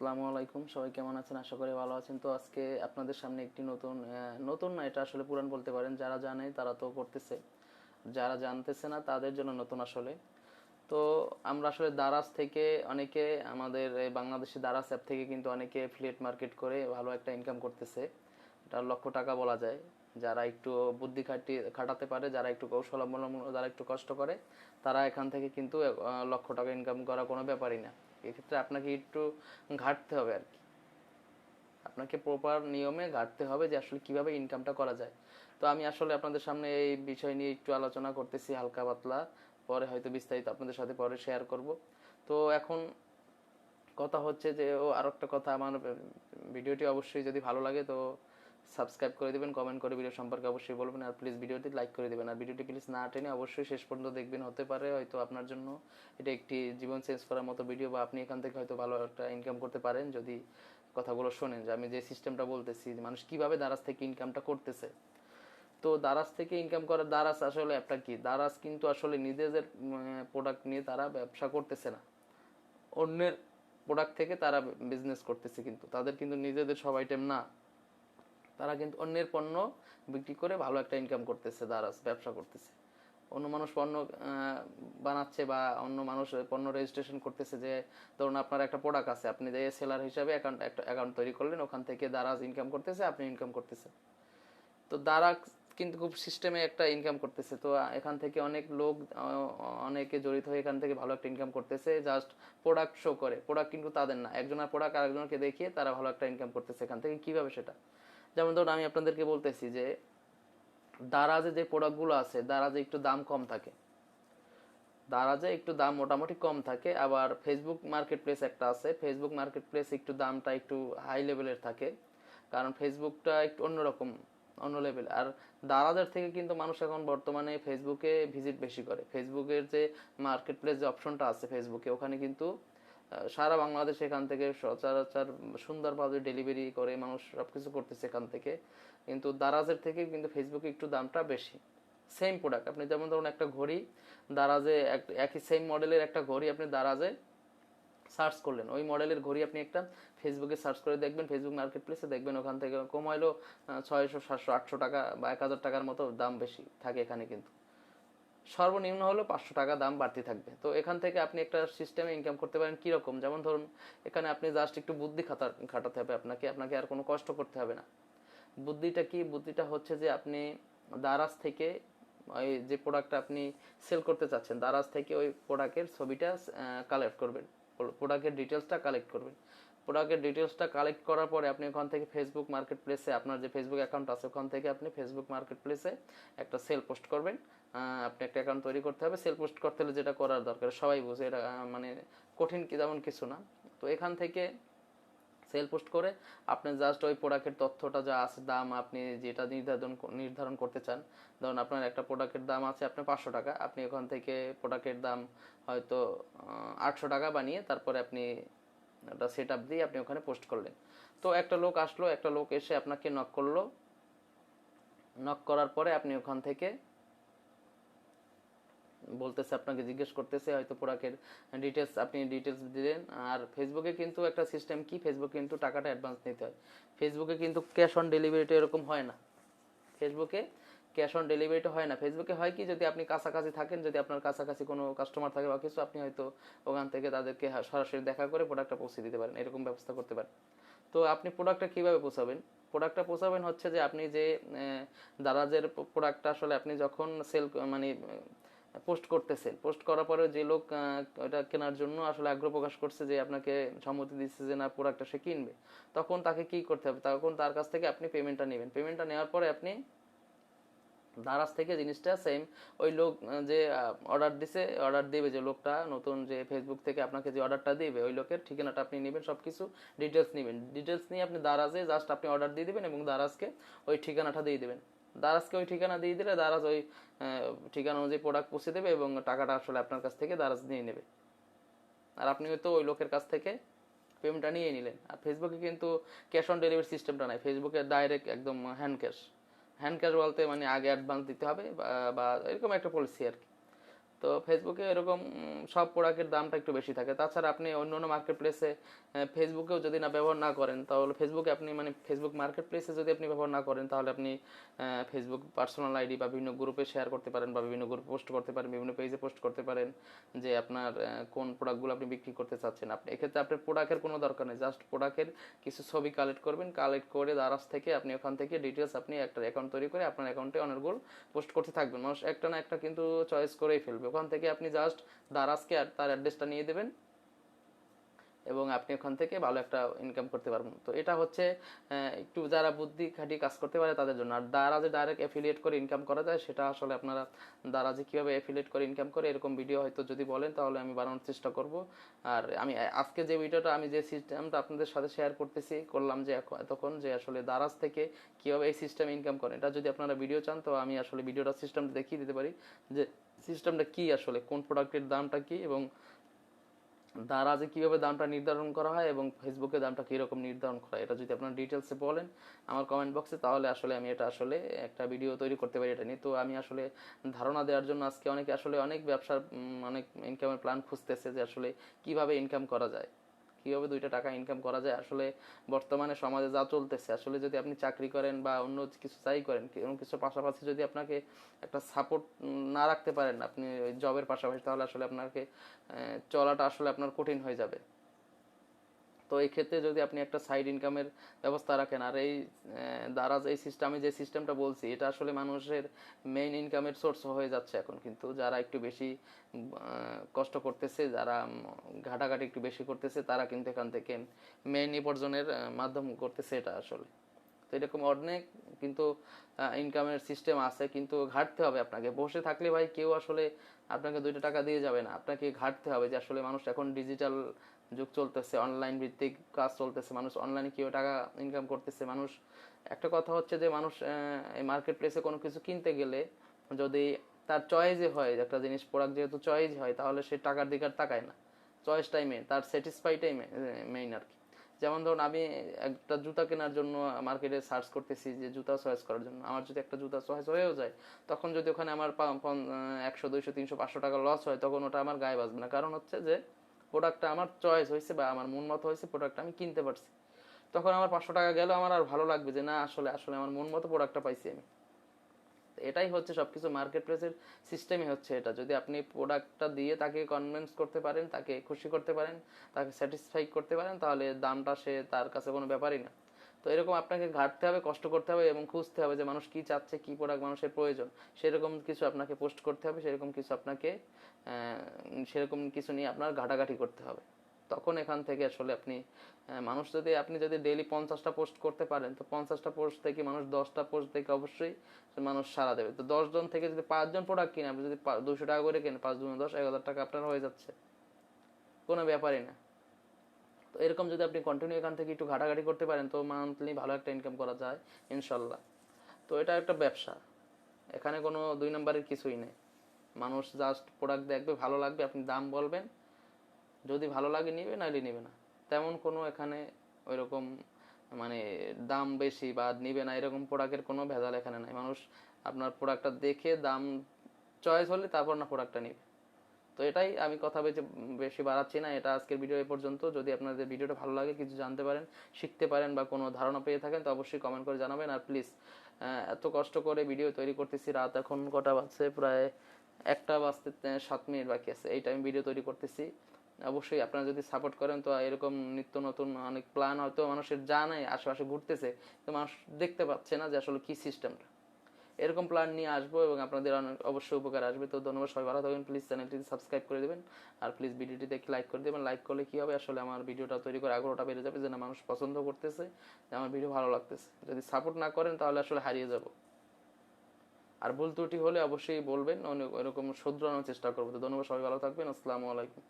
আসসালামু আলাইকুম, সবাই কেমন আছেন? আশা করি ভালো আছেন। তো আজকে আপনাদের সামনে একটি নতুন না, এটা আসলে পুরান বলতে পারেন। যারা জানে তারা তো করতেছে, যারা জানতেছে না তাদের জন্য নতুন আসলে। তো আমরা আসলে দারাজ থেকে অনেকে, আমাদের এই বাংলাদেশি দারাজ অ্যাপ থেকে কিন্তু অনেকে এফিলিয়েট মার্কেট করে ভালো একটা ইনকাম করতেছে। এটা লক্ষ টাকা বলা যায়। যারা একটু বুদ্ধি খাটাতে পারে, যারা একটু কৌশল অবলম্বন, যারা একটু কষ্ট করে, তারা এখান থেকে কিন্তু লক্ষ টাকা ইনকাম করা কোনো ব্যাপারই না। এক্ষেত্রে আপনাকে একটু ঘাটতে হবে আর কি, আপনাকে প্রপার নিয়মে ঘাটতে হবে যে আসলে কিভাবে ইনকামটা করা যায়। তো আমি আসলে আপনাদের সামনে এই বিষয় নিয়ে একটু আলোচনা করতেছি হালকা পাতলা, পরে হয়তো বিস্তারিত আপনাদের সাথে পরে শেয়ার করব। তো এখন কথা হচ্ছে যে আর একটা কথা, আমার ভিডিওটি অবশ্যই যদি ভালো লাগে তো সাবস্ক্রাইব করে দিবেন, কমেন্ট করে ভিডিও সম্পর্কে অবশ্যই বলবেন, আর প্লিজ ভিডিওটি লাইক করে দিবেন। আর ভিডিওটি প্লিজ না টেনে অবশ্যই শেষ পর্যন্ত দেখবেন। হতে পারে হয়তো আপনার জন্য এটা একটি জীবন চেঞ্জ করার মতো ভিডিও, বা আপনি এখান থেকে হয়তো ভালো একটা ইনকাম করতে পারেন যদি কথাগুলো শোনেন, যে আমি যে সিস্টেমটা বলতেছি, মানুষ কিভাবে দারাজ থেকে ইনকামটা করতেছে। তো দারাজ থেকে ইনকাম করার, দারাজ আসলে অ্যাপটা কি, দারাজ কিন্তু আসলে নিজেদের প্রোডাক্ট নিয়ে তারা ব্যবসা করতেছে না, অন্যের প্রোডাক্ট থেকে তারা বিজনেস করতেছে, কিন্তু তাদের কিন্তু নিজেদের সব আইটেম না, তারা কিন্তু অন্যের পণ্য বিক্রি করে ভালো একটা ইনকাম করতেছে, দারাজ ব্যবসা করতেছে। অন্য মানুষ পণ্য বানাচ্ছে, বা অন্য মানুষ পণ্য রেজিস্ট্রেশন করতেছে। যে ধরুন আপনার একটা প্রোডাক্ট আছে, আপনি যে সেলার হিসাবে একটা অ্যাকাউন্ট তৈরি করলেন, ওখান থেকে দারাজ ইনকাম করতেছে, আপনি ইনকাম করতেছেন। তো দারাজ কিন্তু খুব সিস্টেমে একটা ইনকাম করতেছে। তো এখান থেকে অনেক লোক, অনেকে জড়িত হয়ে এখান থেকে ভালো একটা ইনকাম করতেছে। জাস্ট প্রোডাক্ট শো করে, প্রোডাক্ট কিন্তু তাদের না, একজনের প্রোডাক্ট আরেকজনকে দেখিয়ে তারা ভালো একটা ইনকাম করতেছে এখান থেকে। কিভাবে সেটা, যেমন ধরুন আমি আপনাদেরকে বলতেছি যে দারাজে যে প্রোডাক্টগুলো আছে, দারাজে একটু দাম কম থাকে, দারাজে একটু দাম মোটামুটি কম থাকে। আবার ফেসবুক মার্কেট প্লেস একটা আছে, ফেসবুক মার্কেট প্লেস একটু দামটা একটু হাই লেভেলের থাকে, কারণ ফেসবুকটা একটু অন্যরকম, অন্য লেভেল। আর দারাজের থেকে কিন্তু মানুষ এখন বর্তমানে ফেসবুকে ভিজিট বেশি করে। ফেসবুকের যে মার্কেট প্লেস যে অপশনটা আছে ফেসবুকে, ওখানে কিন্তু সারা বাংলাদেশ এখান থেকে সচরাচর সুন্দরভাবে ডেলিভারি করে, মানুষ সবকিছু করতেছে এখান থেকে। কিন্তু দারাজের থেকে কিন্তু ফেসবুকে একটু দামটা বেশি। সেম প্রোডাক্ট, আপনি যেমন ধরুন একটা ঘড়ি দারাজে, একই সেম মডেলের একটা ঘড়ি আপনি দারাজে সার্চ করলেন, ওই মডেলের ঘড়ি আপনি একটা ফেসবুকে সার্চ করে দেখবেন, ফেসবুক মার্কেট প্লেসে দেখবেন, ওখান থেকে কম হইলো 600, 700, 800 টাকা বা 1000 টাকার মতো দাম বেশি থাকে এখানে, কিন্তু সর্বনিম্ন হলো 500 টাকা দাম বাড়তি থাকবে। তো এখান থেকে আপনি একটা সিস্টেমে ইনকাম করতে পারেন। কিরকম, যেমন ধরুন এখানে আপনি জাস্ট একটু বুদ্ধি খাটাতে হবে আপনাকে, আপনাকে আর কোনো কষ্ট করতে হবে না। বুদ্ধিটা কি, বুদ্ধিটা হচ্ছে যে আপনি দারাজ থেকে ওই যে প্রোডাক্টটা আপনি সেল করতে চাচ্ছেন, দারাজ থেকে ওই প্রোডাক্টের ছবিটা কালেক্ট করবেন, প্রোডাক্টের ডিটেলসটা কালেক্ট করবেন। প্রোডাক্টের ডিটেলসটা কালেক্ট করার পরে আপনি ওখান থেকে ফেসবুক মার্কেট প্লেসে, আপনার যে ফেসবুক অ্যাকাউন্ট আছে ওখান থেকে আপনি ফেসবুক মার্কেট প্লেসে একটা সেল পোস্ট করবেন। আপনি একটা অ্যাকাউন্ট তৈরি করতে হবে। সেল পোস্ট করতে হলে যেটা করার দরকার সবাই বুঝে, এটা মানে কঠিন কি তেমন কিছু না। তো এখান থেকে সেল পোস্ট করে আপনি জাস্ট ওই প্রোডাক্টের তথ্যটা যা আছে, দাম আপনি যেটা নির্ধারণ করতে চান, ধরুন আপনার একটা প্রোডাক্টের দাম আছে আপনার 500 টাকা, আপনি ওখান থেকে প্রোডাক্টের দাম হয়তো 800 টাকা বানিয়ে তারপরে আপনি একটা সেট আপ দিয়ে আপনি ওখানে পোস্ট করলেন। তো একটা লোক আসলো, একটা লোক এসে আপনাকে নক করলো, নক করার পরে আপনি ওখান থেকে বলতেছে, আপনাকে জিজ্ঞেস করতেছে হয়তো প্রোডাক্টের ডিটেলস, আপনি ডিটেলস দিলেন। আর ফেসবুকে কিন্তু একটা সিস্টেম কি, ফেসবুকে কিন্তু টাকাটা অ্যাডভান্স নিতে হয়। ফেসবুকে কিন্তু ক্যাশ অন ডেলিভারিটা এরকম হয় না, ফেসবুকে ক্যাশ অন ডেলিভারিটা হয় না। ফেসবুকে হয় কি, যদি আপনি কাছাকাছি থাকেন, যদি আপনার কাছাকাছি কোনো কাস্টমার থাকে বা কিছু, আপনি হয়তো ওখান থেকে তাদেরকে সরাসরি দেখা করে প্রোডাক্টটা পৌঁছে দিতে পারেন, এরকম ব্যবস্থা করতে পারেন। তো আপনি প্রোডাক্টটা কীভাবে পৌঁছাবেন, প্রোডাক্টটা পৌঁছাবেন হচ্ছে যে আপনি যে দারাজের প্রোডাক্টটা আসলে আপনি যখন সেল মানে পোস্ট করতেছেন, পোস্ট করার পরে যে লোক ওটা কেনার জন্য আসলে আগ্রহ প্রকাশ করছে, যে আপনাকে সম্মতি দিচ্ছে যে না প্রোডাক্টটা সে কিনবে, তখন তাকে কি করতে হবে, তখন তার কাছ থেকে আপনি পেমেন্টটা নেবেন। পেমেন্টটা নেওয়ার পরে আপনি দারাজ থেকে জিনিসটা সেম ওই লোক যে অর্ডার দিছে, অর্ডার দিবে যে লোকটা নতুন, যে ফেসবুক থেকে আপনাকে যে অর্ডারটা দিবে, ওই লোকের ঠিকানাটা আপনি নেবেন, সব কিছু ডিটেলস নেবেন। ডিটেলস নিয়ে আপনি দারাজে জাস্ট আপনি অর্ডার দিয়ে দিবেন এবং দারাজকে ওই ঠিকানাটা দিয়ে দিবেন। দারাজকে ওই ঠিকানা দিয়ে দিলে দারাজ ওই ঠিকানা অনুযায়ী প্রোডাক্ট পৌঁছে দেবে এবং টাকাটা আসলে আপনার কাছ থেকে দারাজ নিয়ে নেবে। আর আপনি হয়তো ওই লোকের কাছ থেকে পেমেন্টটা নিয়ে নিলেন। আর ফেসবুকে কিন্তু ক্যাশ অন ডেলিভারি সিস্টেমটা নাই, ফেসবুকে ডাইরেক্ট একদম হ্যান্ড ক্যাশ। হ্যান্ড ক্যাশ বলতে মানে আগে অ্যাডভান্স দিতে হবে বা এরকম একটা পলিসি আর কি। তো ফেসবুকে এরকম সব প্রোডাক্টের দামটা একটু বেশি থাকে। তাছাড়া আপনি অন্য অন্য মার্কেট প্লেসে ফেসবুকেও যদি না ব্যবহার না করেন, তাহলে ফেসবুকে আপনি মানে ফেসবুক মার্কেট প্লেসে যদি আপনি ব্যবহার না করেন, তাহলে আপনি ফেসবুক পার্সোনাল আইডি বা বিভিন্ন গ্রুপে শেয়ার করতে পারেন, বা বিভিন্ন গ্রুপে পোস্ট করতে পারেন, বিভিন্ন পেজে পোস্ট করতে পারেন যে আপনার কোন প্রোডাক্টগুলো আপনি বিক্রি করতে চাচ্ছেন। আপনি এক্ষেত্রে আপনার প্রোডাক্টের কোনো দরকার নেই, জাস্ট প্রোডাক্টের কিছু ছবি কালেক্ট করবেন, কালেক্ট করে দারাজ থেকে আপনি ওখান থেকে ডিটেলস আপনি একটা অ্যাকাউন্ট তৈরি করে আপনার অ্যাকাউন্টে অনেকগুলো পোস্ট করতে থাকবেন। মানুষ একটা না একটা কিন্তু চয়েস করেই ফেলবে। ওখান থেকে আপনি জাস্ট দারাজকে আর তার অ্যাড্রেসটা নিয়ে দেবেন এবং আপনি ওখান থেকে ভালো একটা ইনকাম করতে পারবেন। তো এটা হচ্ছে একটু যারা বুদ্ধি খাটিয়ে কাজ করতে পারে তাদের জন্য। আর দারাজে ডাইরেক্ট অ্যাফিলিয়েট করে ইনকাম করা যায়, সেটা আসলে আপনারা দারাজে কীভাবে অ্যাফিলিয়েট করে ইনকাম করে এরকম ভিডিও হয়তো যদি বলেন তাহলে আমি বানানোর চেষ্টা করব। আর আমি আজকে যে ভিডিওটা আমি যে সিস্টেমটা আপনাদের সাথে শেয়ার করলাম যে এতক্ষণ, যে আসলে দারাজ থেকে কীভাবে এই সিস্টেম ইনকাম করেন, এটা যদি আপনারা ভিডিও চান তো আমি আসলে ভিডিওটা সিস্টেমটা দেখিয়ে দিতে পারি যে সিস্টেমটা কী, আসলে কোন প্রোডাক্টের দামটা কী এবং দারাজে কীভাবে দামটা নির্ধারণ করা হয় এবং ফেসবুকে দামটা কীরকম নির্ধারণ করা হয়। এটা যদি আপনারা ডিটেলসে বলেন আমার কমেন্ট বক্সে, তাহলে আসলে আমি এটা আসলে একটা ভিডিও তৈরি করতে পারি এটা নিয়ে। তো আমি আসলে ধারণা দেওয়ার জন্য আজকে অনেক ব্যবসার অনেক ইনকামের প্ল্যান খুঁজতেছে যে আসলে কীভাবে ইনকাম করা যায়, কীভাবে 2টা টাকা ইনকাম করা যায়। আসলে বর্তমানে সমাজে যা চলতেছে, আসলে যদি আপনি চাকরি করেন বা অন্য কিছু চাই করেন, এরকম কিছু পাশাপাশি যদি আপনাকে একটা সাপোর্ট না রাখতে পারেন আপনি ওই জবের পাশাপাশি, তাহলে আসলে আপনাকে চলাটা আসলে আপনার কঠিন হয়ে যাবে। তো এই ক্ষেত্রে যদি আপনি একটা সাইড ইনকামের ব্যবস্থা রাখেন, আর এই দারাজ এই সিস্টেমে যে সিস্টেমটা বলছি এটা আসলে মানুষের মেইন ইনকামের সোর্স হয়ে যাচ্ছে এখন। কিন্তু যারা একটু বেশি কষ্ট করতেছে, যারা ঘাটাঘাটি একটু বেশি করতেছে, তারা কিন্তু এখান থেকে মেইন উপার্জনের মাধ্যম করতেছে এটা আসলে। তো এরকম অনেক কিন্তু ইনকামের সিস্টেম আছে, কিন্তু ঘাটতে হবে আপনাকে। বসে থাকলে ভাই কেউ আসলে আপনাকে 2টা টাকা দিয়ে যাবে না, আপনাকে ঘাটতে হবে। যে আসলে মানুষ এখন ডিজিটাল যুগ চলতেছে, অনলাইন ভিত্তিক কাজ চলতেছে, মানুষ অনলাইনে কীভাবে টাকা ইনকাম করতেছে। মানুষ একটা কথা হচ্ছে যে মানুষ এই মার্কেট প্লেসে কোনো কিছু কিনতে গেলে যদি তার চয়েসে হয় একটা জিনিস, প্রোডাক্ট যেহেতু চয়েস হয়, তাহলে সে টাকার দিকে আর তাকায় না, চয়েসটাই মেন, তার স্যাটিসফাইটাই মেইন আর কি। যেমন ধরুন আমি একটা জুতা কেনার জন্য মার্কেটে সার্চ করতেছি যে জুতা চয়েস করার জন্য, আমার যদি একটা জুতা চয়েস হয়েও যায়, তখন যদি ওখানে আমার 100 200 300 500 টাকা লস হয়, তখন ওটা আমার গায়ে বাজবে না। কারণ হচ্ছে যে প্রোডাক্টটা আমার চয়েস হয়েছে বা আমার মন মতো হয়েছে, প্রোডাক্টটা আমি কিনতে পারছি। তখন আমার 500 টাকা গেলেও আমার আর ভালো লাগবে যে না আসলে আসলে আমার মন মতো প্রোডাক্টটা পাইছি আমি। এটাই হচ্ছে সবকিছু মার্কেট প্লেসের সিস্টেমই হচ্ছে এটা। যদি আপনি প্রোডাক্টটা দিয়ে তাকে কনভিন্স করতে পারেন, তাকে খুশি করতে পারেন, তাকে স্যাটিসফাই করতে পারেন, তাহলে দামটা সে তার কাছে কোনো ব্যাপারই না। তো এরকম আপনাকে ঘাটতে হবে, কষ্ট করতে হবে এবং খুঁজতে হবে যে মানুষ কি চাচ্ছে, কি প্রোডাক্ট মানুষের প্রয়োজন, সেরকম কিছু আপনাকে পোস্ট করতে হবে, সেরকম কিছু নিয়ে আপনার ঘাটাঘাটি করতে হবে। তখন এখান থেকে আসলে আপনি যদি ডেইলি 50টা পোস্ট করতে পারেন, তো 50টা পোস্ট থেকে মানুষ 10টা পোস্ট থেকে অবশ্যই মানুষ সাড়া দেবে। তো 10 জন থেকে যদি 5 জন প্রোডাক্ট কিনে, আপনি যদি 200 টাকা করে কেনেন, 5 × 10 1000 টাকা আপনার হয়ে যাচ্ছে, কোনো ব্যাপারই না। তো এরকম যদি আপনি কন্টিনিউ এখান থেকে একটু ঘাটাঘাটি করতে পারেন, তো মান্থলি ভালো একটা ইনকাম করা যায় ইনশাল্লাহ। তো এটা একটা ব্যবসা, এখানে কোনো 2 নম্বরের কিছুই নেই। মানুষ জাস্ট প্রোডাক্ট দেখবে, ভালো লাগবে, আপনি দাম বলবেন, যদি ভালো লাগে নিবে, নাইলে নিবে না। তেমন কোনো এখানে ওইরকম মানে দাম বেশি বা নিবে না এরকম প্রোডাক্টের কোনো ভেজাল এখানে নাই। মানুষ আপনার প্রোডাক্টটা দেখে দাম চয়েস হলে তারপর না প্রোডাক্টটা নিবে। তো এটাই, আমি কথা বেশি বাড়াচ্ছি না, এটা আজকের ভিডিও এই পর্যন্ত। যদি আপনাদের ভিডিওটা ভালো লাগে, কিছু জানতে পারেন, শিখতে পারেন বা কোনো ধারণা পেয়ে থাকেন, তো অবশ্যই কমেন্ট করে জানাবেন। আর প্লিজ এত কষ্ট করে ভিডিও তৈরি করতেছি, রাত এখন কটা বাজছে, প্রায় 1টা বাজতে 7 মিনিট বাকি আছে, এই টাইম ভিডিও তৈরি করতেছি। অবশ্যই আপনারা যদি সাপোর্ট করেন, তো এরকম নিত্য নতুন অনেক প্ল্যান হয়তো মানুষের জানায় আশেপাশে ঘুরতেছে, তো মানুষ দেখতে পাচ্ছে না যে আসলে কি সিস্টেমটা। এরকম প্ল্যান নিয়ে আসবো এবং আপনাদের অবশ্যই উপকার আসবে। তো ধন্যবাদ, সবাই ভালো থাকবেন। প্লিজ চ্যানেলটি সাবস্ক্রাইব করে দেবেন, আর প্লিজ ভিডিওটিতে একটি লাইক করে দেবেন। লাইক করলে কি হবে, আসলে আমার ভিডিওটা তৈরি করে আগ্রহটা বেড়ে যাবে যে না মানুষ পছন্দ করতেছে, যে আমার ভিডিও ভালো লাগতেছে। যদি সাপোর্ট না করেন তাহলে আসলে হারিয়ে যাব। আর ভুল ত্রুটি হলে অবশ্যই বলবেন, এরকম শুধরানোর চেষ্টা করবো। তো ধন্যবাদ, সবাই ভালো থাকবেন। আসসালামু আলাইকুম।